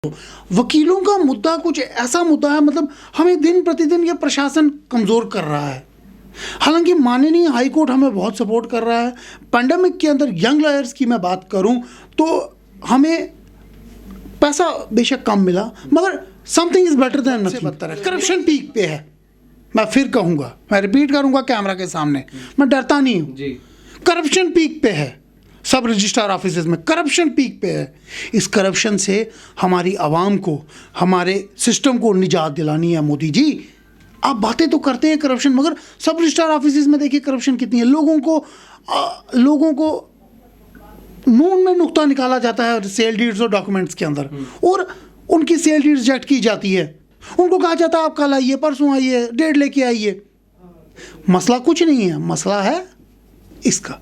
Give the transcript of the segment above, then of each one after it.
वकीलों का मुद्दा कुछ ऐसा मुद्दा है, मतलब हमें दिन प्रतिदिन ये प्रशासन कमज़ोर कर रहा है। हालांकि माननीय हाई कोर्ट हमें बहुत सपोर्ट कर रहा है। पैंडेमिक के अंदर यंग लॉयर्स की मैं बात करूं तो हमें पैसा बेशक कम मिला, मगर something is better than nothing. बदतर है, करप्शन पीक पे है। मैं फिर कहूँगा, मैं रिपीट करूँगा कैमरा के सामने, मैं डरता नहीं हूँ। करप्शन पीक पे है, सब रजिस्ट्रार ऑफिसेज में करप्शन पीक पे है। इस करप्शन से हमारी आवाम को, हमारे सिस्टम को निजात दिलानी है। मोदी जी, आप बातें तो करते हैं करप्शन, मगर सब रजिस्ट्रार ऑफिसेज में देखिए करप्शन कितनी है। लोगों को नून में नुक्ता निकाला जाता है सेल डीड्स और डॉक्यूमेंट्स के अंदर, और उनकी सेल डीड रिजेक्ट की जाती है। उनको कहा जाता है आप कल आइए, परसों आइए, डेट लेके आइए। मसला कुछ नहीं है, मसला है इसका।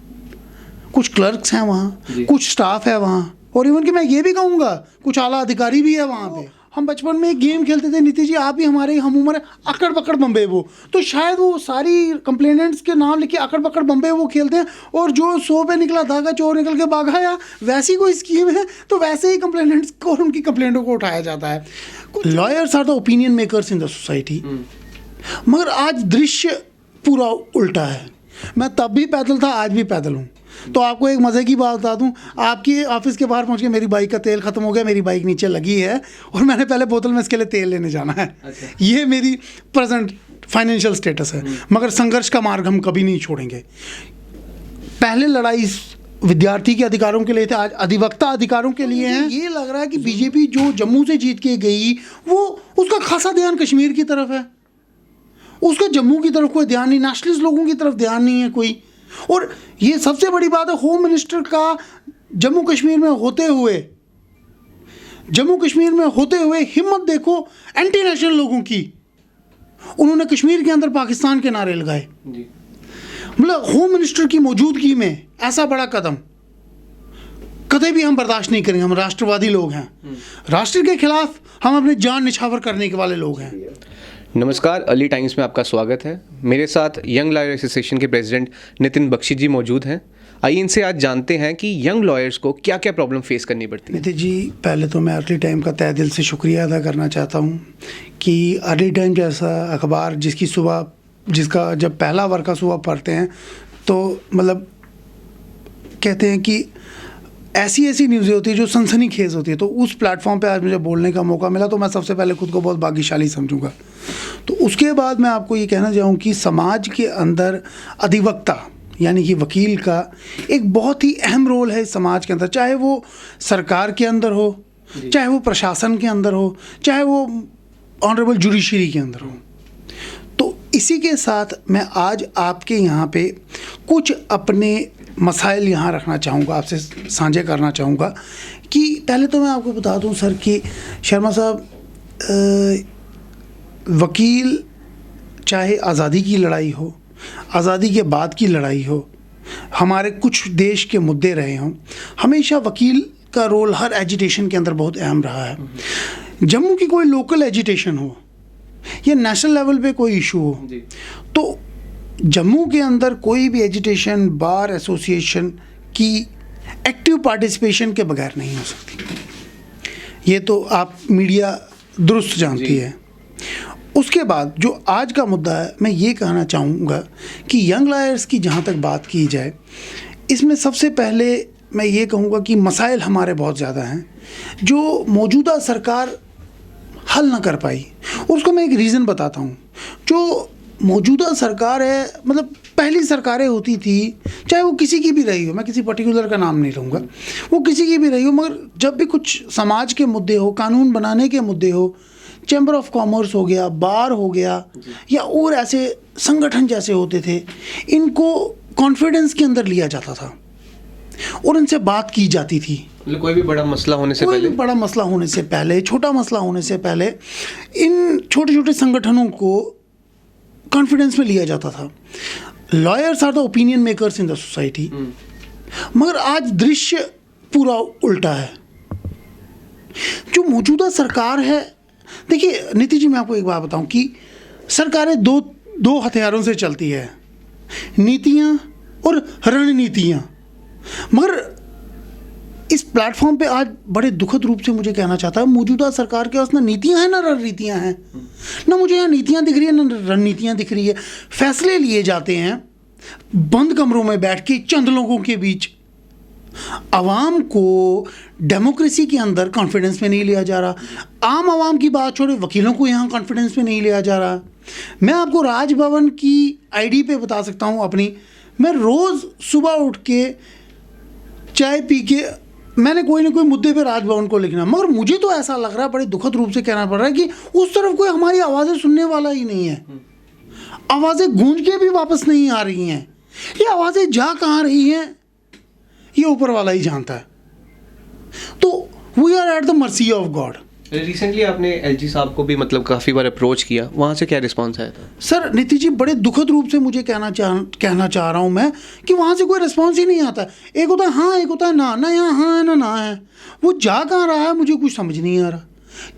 कुछ क्लर्क्स हैं वहाँ, कुछ स्टाफ है वहाँ, और इवन कि मैं ये भी कहूँगा कुछ आला अधिकारी भी है वहाँ पे। हम बचपन में एक गेम खेलते थे, नीतीश जी आप भी हमारे हम उम्र, अकड़ पकड़ बम्बे वो, तो शायद वो सारी कंप्लेनेंट्स के नाम लिखे अकड़ पकड़ बम्बे वो खेलते हैं, और जो 100 पे निकला धागा चोर निकल के भागा, या वैसी कोई स्कीम है तो वैसे ही कंप्लेनेंट्स को और उनकी कंप्लेंटों को उठाया जाता है। Lawyers are the opinion makers in the society, मगर आज दृश्य पूरा उल्टा है। मैं तब भी पैदल था, आज भी पैदल हूँ। तो आपको एक मज़े की बात बता दूं, आपकी ऑफिस के बाहर पहुंच के मेरी बाइक का तेल ख़त्म हो गया, मेरी बाइक नीचे लगी है और मैंने पहले बोतल में इसके लिए तेल लेने जाना है। अच्छा। ये मेरी प्रेजेंट फाइनेंशियल स्टेटस है, मगर संघर्ष का मार्ग हम कभी नहीं छोड़ेंगे। पहले लड़ाई विद्यार्थी के अधिकारों के लिए थे, आज अधिवक्ता अधिकारों के लिए है। ये लग रहा है कि बीजेपी जो जम्मू से जीत के गई, वो उसका खासा ध्यान कश्मीर की तरफ है, उसका जम्मू की तरफ कोई ध्यान नहीं, नेशनलिस्ट लोगों की तरफ ध्यान नहीं है कोई। और ये सबसे बड़ी बात है, होम मिनिस्टर का जम्मू कश्मीर में होते हुए हिम्मत देखो एंटी नेशनल लोगों की। उन्होंने कश्मीर के अंदर पाकिस्तान के नारे लगाए। मतलब होम मिनिस्टर की मौजूदगी में ऐसा बड़ा कदम कभी भी हम बर्दाश्त नहीं करेंगे। हम राष्ट्रवादी लोग हैं, राष्ट्र के खिलाफ हम अपनी जान निछावर करने के वाले लोग हैं। नमस्कार, अर्ली टाइम्स में आपका स्वागत है। मेरे साथ यंग लॉयर एसोसिएशन के प्रेसिडेंट नितिन बख्शी जी मौजूद हैं। आइए इनसे आज जानते हैं कि यंग लॉयर्स को क्या क्या प्रॉब्लम फेस करनी पड़ती है। नितिन जी, पहले तो मैं अर्ली टाइम का तहे दिल से शुक्रिया अदा करना चाहता हूँ कि अर्ली टाइम जैसा अखबार जिसका जब पहला वर्का सुबह पढ़ते हैं तो मतलब कहते हैं कि ऐसी न्यूज़ें होती है जो सनसनीखेज होती है, तो उस प्लेटफॉर्म पे आज मुझे बोलने का मौका मिला तो मैं सबसे पहले खुद को बहुत भाग्यशाली समझूंगा। तो उसके बाद मैं आपको ये कहना चाहूँ कि समाज के अंदर अधिवक्ता यानी कि वकील का एक बहुत ही अहम रोल है इस समाज के अंदर, चाहे वो सरकार के अंदर हो, चाहे वो प्रशासन के अंदर हो, चाहे वो ऑनरेबल जुडिशरी के अंदर हो। तो इसी के साथ मैं आज आपके यहाँ पे कुछ अपने मसाइल यहाँ रखना चाहूँगा, आपसे साझे करना चाहूँगा। कि पहले तो मैं आपको बता दूँ सर कि शर्मा साहब, वकील चाहे आज़ादी की लड़ाई हो, आज़ादी के बाद की लड़ाई हो, हमारे कुछ देश के मुद्दे रहे हों, हमेशा वकील का रोल हर एजिटेशन के अंदर बहुत अहम रहा है। जम्मू की कोई लोकल एजिटेशन हो या नेशनल लेवल पे कोई इशू हो, तो जम्मू के अंदर कोई भी एजिटेशन बार एसोसिएशन की एक्टिव पार्टिसिपेशन के बगैर नहीं हो सकती। ये तो आप मीडिया दुरुस्त जानती है। उसके बाद जो आज का मुद्दा है, मैं ये कहना चाहूँगा कि यंग लॉयर्स की जहाँ तक बात की जाए, इसमें सबसे पहले मैं ये कहूँगा कि मसाइल हमारे बहुत ज़्यादा हैं जो मौजूदा सरकार हल ना कर पाई। और उसको मैं एक रीज़न बताता हूँ। जो मौजूदा सरकार है, मतलब पहली सरकारें होती थी, चाहे वो किसी की भी रही हो, मैं किसी पर्टिकुलर का नाम नहीं लूँगा, वो किसी की भी रही हो, मगर जब भी कुछ समाज के मुद्दे हो, कानून बनाने के मुद्दे हो, चैम्बर ऑफ कॉमर्स हो गया, बार हो गया, या और ऐसे संगठन जैसे होते थे, इनको कॉन्फिडेंस के अंदर लिया जाता था और इनसे बात की जाती थी। कोई भी बड़ा मसला होने से पहले, छोटा मसला होने से पहले इन छोटे छोटे संगठनों को कॉन्फिडेंस में लिया जाता था। Lawyers are the opinion makers in the society, मगर आज दृश्य पूरा उल्टा है। जो मौजूदा सरकार है, देखिए नीतीश जी, मैं आपको एक बात बताऊं कि सरकारें दो हथियारों से चलती है, नीतियां और रणनीतियां। मगर इस प्लेटफॉर्म पे आज बड़े दुखद रूप से मुझे कहना चाहता है, मौजूदा सरकार के पास ना नीतियां हैं ना रणनीतियां हैं। ना मुझे यहाँ नीतियां दिख रही है ना रणनीतियां दिख रही है। फैसले लिए जाते हैं बंद कमरों में बैठ के चंद लोगों के बीच। आवाम को डेमोक्रेसी के अंदर कॉन्फिडेंस में नहीं लिया जा रहा। आम आवाम की बात छोड़े, वकीलों को यहाँ कॉन्फिडेंस में नहीं लिया जा रहा। मैं आपको राजभवन की आईडी पे बता सकता हूँ अपनी, मैं रोज़ सुबह उठ के चाय पी के मैंने कोई ना कोई मुद्दे पे राजभवन को लिखना, मगर मुझे तो ऐसा लग रहा है, बड़े दुखद रूप से कहना पड़ रहा है कि उस तरफ कोई हमारी आवाज़ें सुनने वाला ही नहीं है। आवाज़ें गूंज के भी वापस नहीं आ रही हैं। ये आवाज़ें जा कहाँ रही हैं ये ऊपर वाला ही जानता है। तो we are at the mercy of God. Recently आपने एलजी साहब को भी मतलब काफ़ी बार अप्रोच किया, वहाँ से क्या रिस्पांस आया था? सर नीति जी, बड़े दुखद रूप से मुझे कहना चाह रहा हूँ मैं कि वहाँ से कोई रिस्पांस ही नहीं आता। एक होता है हाँ, एक होता है ना। ना यहाँ हाँ है ना है। वो जा कहाँ रहा है मुझे कुछ समझ नहीं आ रहा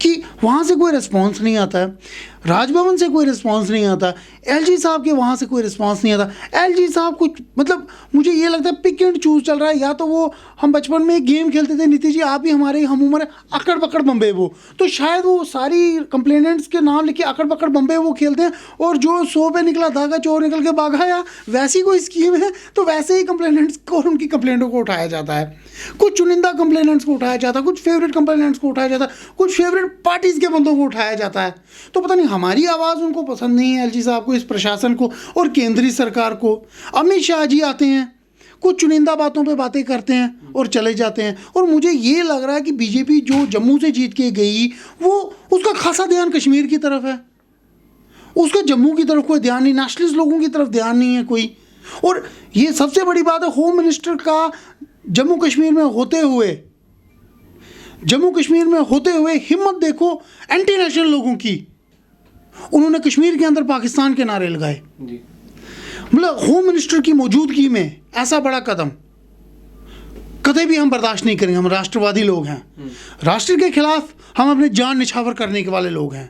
कि वहाँ से कोई रिस्पांस नहीं आता है। राजभवन से कोई रिस्पांस नहीं आता। एलजी साहब के वहाँ से कोई रिस्पांस नहीं आता। एलजी साहब कुछ मतलब मुझे ये लगता है पिक एंड चूज चल रहा है। या तो वो, हम बचपन में एक गेम खेलते थे नीति जी, आप ही हमारे हम उम्र, अकड़ पकड़ बम्बे, वो तो शायद वो सारी कंप्लेनेंट्स के नाम लिखे अकड़ पकड़ बम्बे वो खेलते हैं, और जो 100 पे निकला धागा चोर निकल के भागा, या वैसी कोई स्कीम है तो वैसे ही कंप्लेनेंट्स को और उनकी कंप्लेंटों को उठाया जाता है। कुछ चुनिंदा कंप्लेनेंट्स को उठाया जाता है, कुछ फेवरेट कंप्लेनेंट्स को उठाया जाता है, कुछ फेवरेट पार्टीज़ के बंदों को उठाया जाता है। तो पता नहीं हमारी आवाज़ उनको पसंद नहीं है, एलजी साहब को, इस प्रशासन को और केंद्रीय सरकार को। अमित शाह जी आते हैं, कुछ चुनिंदा बातों पे बातें करते हैं और चले जाते हैं। और मुझे ये लग रहा है कि बीजेपी जो जम्मू से जीत के गई, वो उसका खासा ध्यान कश्मीर की तरफ है, उसका जम्मू की तरफ कोई ध्यान नहीं, नेशनलिस्ट लोगों की तरफ ध्यान नहीं है कोई। और ये सबसे बड़ी बात है, होम मिनिस्टर का जम्मू कश्मीर में होते हुए हिम्मत देखो एंटी नेशनल लोगों की। उन्होंने कश्मीर के अंदर पाकिस्तान के नारे लगाए। मतलब होम मिनिस्टर की मौजूदगी में ऐसा बड़ा कदम कभी भी हम बर्दाश्त नहीं करेंगे। हम राष्ट्रवादी लोग हैं, राष्ट्र के खिलाफ हम अपने जान निछावर करने के वाले लोग हैं,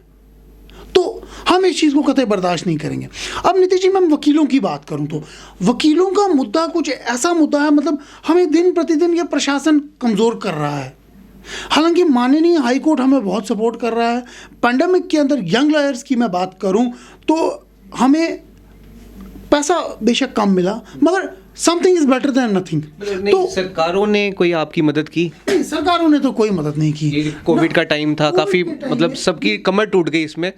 तो हम इस चीज़ को कतई बर्दाश्त नहीं करेंगे। अब नीति जी, मैं वकीलों की बात करूं तो वकीलों का मुद्दा कुछ ऐसा मुद्दा है, मतलब हमें दिन प्रतिदिन ये प्रशासन कमज़ोर कर रहा है। हालांकि माननीय हाई कोर्ट हमें बहुत सपोर्ट कर रहा है। पैंडेमिक के अंदर यंग लॉयर्स की मैं बात करूं तो हमें पैसा बेशक कम मिला, मगर something is better than nothing. तो सरकारों ने कोई आपकी मदद की? नहीं, सरकारों ने तो कोई मदद नहीं की। ये कोविड का टाइम था, काफ़ी मतलब सबकी कमर टूट गई इसमें।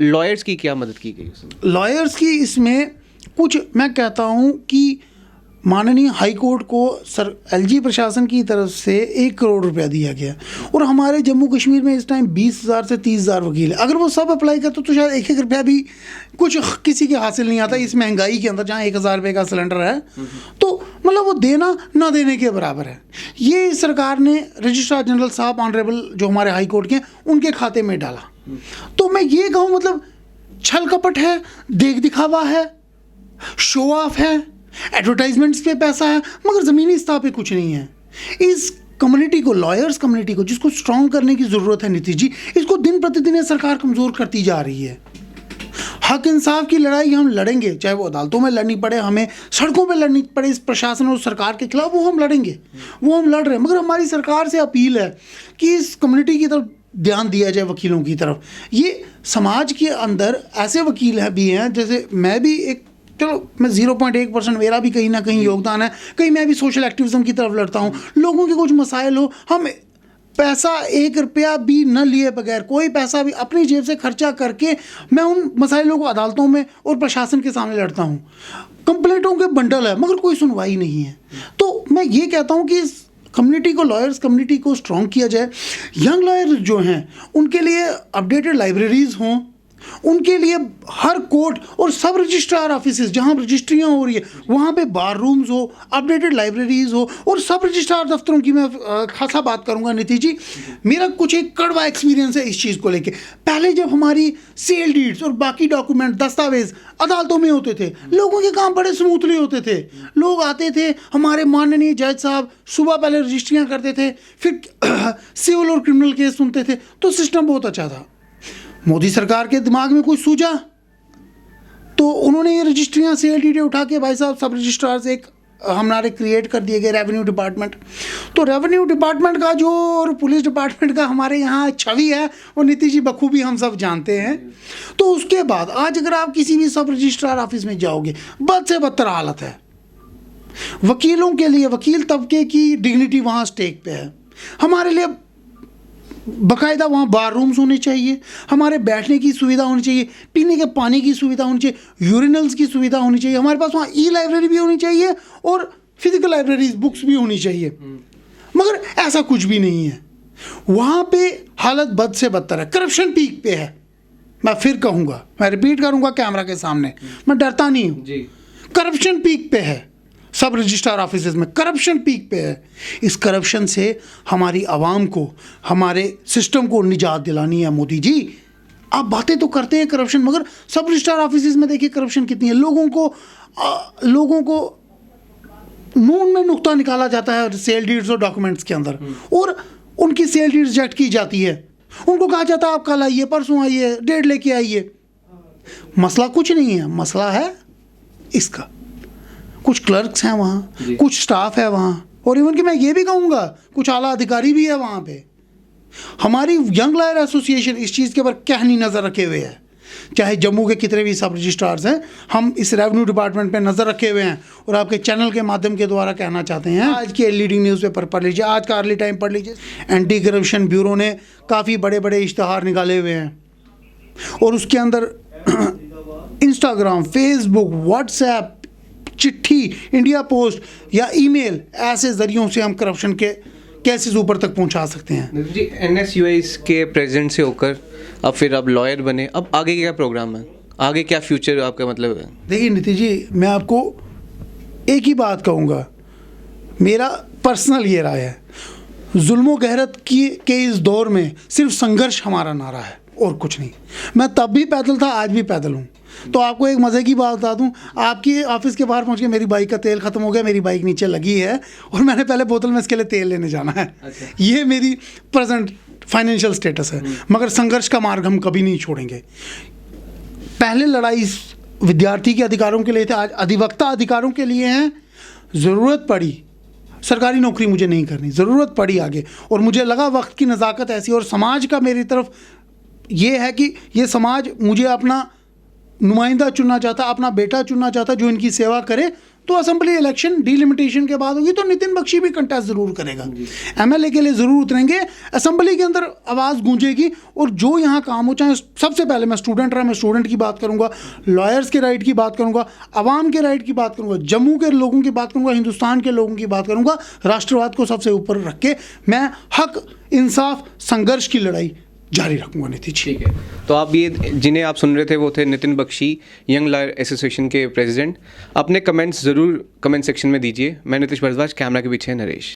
लॉयर्स की क्या मदद की गई इसमें? लॉयर्स की इसमें कुछ, मैं कहता हूं कि माननीय हाई कोर्ट को एलजी प्रशासन की तरफ से 1 करोड़ रुपया दिया गया, और हमारे जम्मू कश्मीर में इस टाइम 20,000 से 30,000 वकील है। अगर वो सब अप्लाई करते तो शायद 1-1 रुपया भी कुछ किसी के हासिल नहीं आता इस महंगाई के अंदर, जहाँ 1,000 रुपये का सिलेंडर है। तो मतलब वो देना ना देने के बराबर है। ये सरकार ने रजिस्ट्रार जनरल साहब ऑनरेबल जो हमारे हाई कोर्ट के, उनके खाते में डाला। तो मैं ये कहूँ, मतलब छल कपट है, देख दिखावा है, शो ऑफ है, एडवर्टाइजमेंट्स पे पैसा है, मगर ज़मीनी स्तर पे कुछ नहीं है। इस कम्युनिटी को, लॉयर्स कम्युनिटी को, जिसको स्ट्रॉन्ग करने की ज़रूरत है नीति जी, इसको दिन प्रतिदिन ये सरकार कमज़ोर करती जा रही है। हक इंसाफ की लड़ाई हम लड़ेंगे, चाहे वो अदालतों में लड़नी पड़े, हमें सड़कों पे लड़नी पड़े इस प्रशासन और सरकार के खिलाफ, वो हम लड़ेंगे, वो हम लड़ रहे हैं। मगर हमारी सरकार से अपील है कि इस कम्युनिटी की तरफ ध्यान दिया जाए, वकीलों की तरफ। ये समाज के अंदर ऐसे वकील भी हैं, जैसे मैं भी एक, चलो मैं 0.1% मेरा भी कहीं ना कहीं योगदान है, कहीं मैं भी सोशल एक्टिविज्म की तरफ लड़ता हूँ। लोगों के कुछ मसाइल हो, हम पैसा 1 रुपया भी न लिए बगैर, कोई पैसा भी अपनी जेब से खर्चा करके मैं उन मसाइलों को अदालतों में और प्रशासन के सामने लड़ता हूँ। कंप्लेंटों के बंडल है, मगर कोई सुनवाई नहीं है। तो मैं ये कहता हूँ कि इस कम्युनिटी को, लॉयर्स कम्युनिटी को स्ट्रॉन्ग किया जाए। यंग लॉयर्स जो हैं उनके लिए अपडेटेड लाइब्रेरीज़ हों, उनके लिए हर कोर्ट और सब रजिस्ट्रार ऑफिसेज जहां रजिस्ट्रियां हो रही है वहां पे बार रूम्स हो, अपडेटेड लाइब्रेरीज हो, और सब रजिस्ट्रार दफ्तरों की मैं खासा बात करूंगा नीति जी। मेरा कुछ एक कड़वा एक्सपीरियंस है इस चीज़ को लेके। पहले जब हमारी सेल डीड्स और बाकी डॉक्यूमेंट, दस्तावेज अदालतों में होते थे, लोगों के काम बड़े स्मूथली होते थे। लोग आते थे, हमारे माननीय जज साहब सुबह पहले रजिस्ट्रियाँ करते थे, फिर सिविल और क्रिमिनल केस सुनते थे, तो सिस्टम बहुत अच्छा था। मोदी सरकार के दिमाग में कुछ सूझा तो उन्होंने ये रजिस्ट्रियाँ CLDD उठा के भाई साहब सब रजिस्ट्रार से एक हमारे क्रिएट कर दिए गए रेवेन्यू डिपार्टमेंट। तो रेवेन्यू डिपार्टमेंट का जो और पुलिस डिपार्टमेंट का हमारे यहाँ छवि है वो नीतीश जी बखूबी हम सब जानते हैं। तो उसके बाद आज अगर आप किसी भी सब रजिस्ट्रार ऑफिस में जाओगे, बद से बदतर हालत है। वकीलों के लिए, वकील तबके की डिग्निटी वहाँ स्टेक पे है। हमारे लिए बाकायदा वहाँ बार रूम्स होने चाहिए, हमारे बैठने की सुविधा होनी चाहिए, पीने के पानी की सुविधा होनी चाहिए, यूरिनल्स की सुविधा होनी चाहिए, हमारे पास वहाँ ई लाइब्रेरी भी होनी चाहिए और फिजिकल लाइब्रेरीज बुक्स भी होनी चाहिए। मगर ऐसा कुछ भी नहीं है। वहाँ पे हालत बद से बदतर है, करप्शन पीक पे है। मैं फिर कहूँगा, मैं रिपीट करूँगा कैमरा के सामने, मैं डरता नहीं हूँ। करप्शन पीक पे है, सब रजिस्ट्रार ऑफिसेज में करप्शन पीक पे है। इस करप्शन से हमारी आवाम को, हमारे सिस्टम को निजात दिलानी है। मोदी जी आप बातें तो करते हैं करप्शन, मगर सब रजिस्ट्रार ऑफिसेज में देखिए करप्शन कितनी है। लोगों को नून में नुक्ता निकाला जाता है सेल डीड्स और डॉक्यूमेंट्स के अंदर, और उनकी सेल डीड रिजेक्ट की जाती है। उनको कहा जाता है आप कल आइए, परसों आइए, डेट लेके आइए। मसला कुछ नहीं है, मसला है इसका। कुछ क्लर्क्स हैं वहाँ, कुछ स्टाफ है वहाँ, और इवन कि मैं ये भी कहूँगा कुछ आला अधिकारी भी है वहाँ पे। हमारी यंग लॉयर एसोसिएशन इस चीज़ के ऊपर कहनी नज़र रखे हुए है। चाहे जम्मू के कितने भी सब रजिस्ट्रार्स हैं, हम इस रेवेन्यू डिपार्टमेंट पे नज़र रखे हुए हैं और आपके चैनल के माध्यम के द्वारा कहना चाहते हैं। आज के लीडिंग न्यूज़पेपर पढ़ लीजिए, आज का अर्ली टाइम पढ़ लीजिए। एंटी करप्शन ब्यूरो ने काफ़ी बड़े बड़े इश्तहार निकाले हुए हैं और उसके अंदर इंस्टाग्राम, फेसबुक, व्हाट्सएप, चिट्ठी, इंडिया पोस्ट या ईमेल, ऐसे ज़रियों से हम करप्शन के केसेस ऊपर तक पहुंचा सकते हैं। जी, NSUI के प्रेसिडेंट से होकर अब फिर आप लॉयर बने, अब आगे क्या प्रोग्राम है, आगे क्या फ्यूचर आपका मतलब है? देखिए नीतीश जी, मैं आपको एक ही बात कहूँगा, मेरा पर्सनल ये राय है, जुल्म व गहरत के इस दौर में सिर्फ संघर्ष हमारा नारा है और कुछ नहीं। मैं तब भी पैदल था, आज भी पैदल हूँ। तो आपको एक मज़े की बात बता दूँ, आपकी ऑफिस के बाहर पहुँच के मेरी बाइक का तेल ख़त्म हो गया, मेरी बाइक नीचे लगी है और मैंने पहले बोतल में इसके लिए तेल लेने जाना है। अच्छा। ये मेरी प्रेजेंट फाइनेंशियल स्टेटस है। मगर संघर्ष का मार्ग हम कभी नहीं छोड़ेंगे। पहले लड़ाई विद्यार्थी के अधिकारों के लिए थे, आज अधिवक्ता अधिकारों के लिए हैं। ज़रूरत पड़ी, सरकारी नौकरी मुझे नहीं करनी, ज़रूरत पड़ी आगे, और मुझे लगा वक्त की नज़ाकत ऐसी और समाज का मेरी तरफ ये है कि ये समाज मुझे अपना नुमाइंदा चुनना चाहता, अपना बेटा चुनना चाहता जो इनकी सेवा करे। तो असेंबली इलेक्शन डिलिमिटेशन के बाद होगी तो नितिन बख्शी भी कंटेस्ट ज़रूर करेगा, MLA के लिए ज़रूर उतरेंगे, असेंबली के अंदर आवाज़ गूंजेगी और जो यहाँ काम हो, चाहे सबसे पहले मैं स्टूडेंट रहा, मैं स्टूडेंट की बात करूँगा, लॉयर्स के राइट की बात करूँगा, आवाम के राइट की बात करूँगा, जम्मू के लोगों की बात करूँगा, हिंदुस्तान के लोगों की बात करूँगा। राष्ट्रवाद को सबसे ऊपर रख के मैं हक, इंसाफ, संघर्ष की लड़ाई जारी रखूंगा नीतीश। ठीक है, तो आप ये जिन्हें आप सुन रहे थे वो थे Nitin Bakshi, young lawyer association के प्रेसिडेंट। अपने कमेंट्स ज़रूर कमेंट सेक्शन में दीजिए। मैं नीतीश भारद्वाज, कैमरा के पीछे नरेश।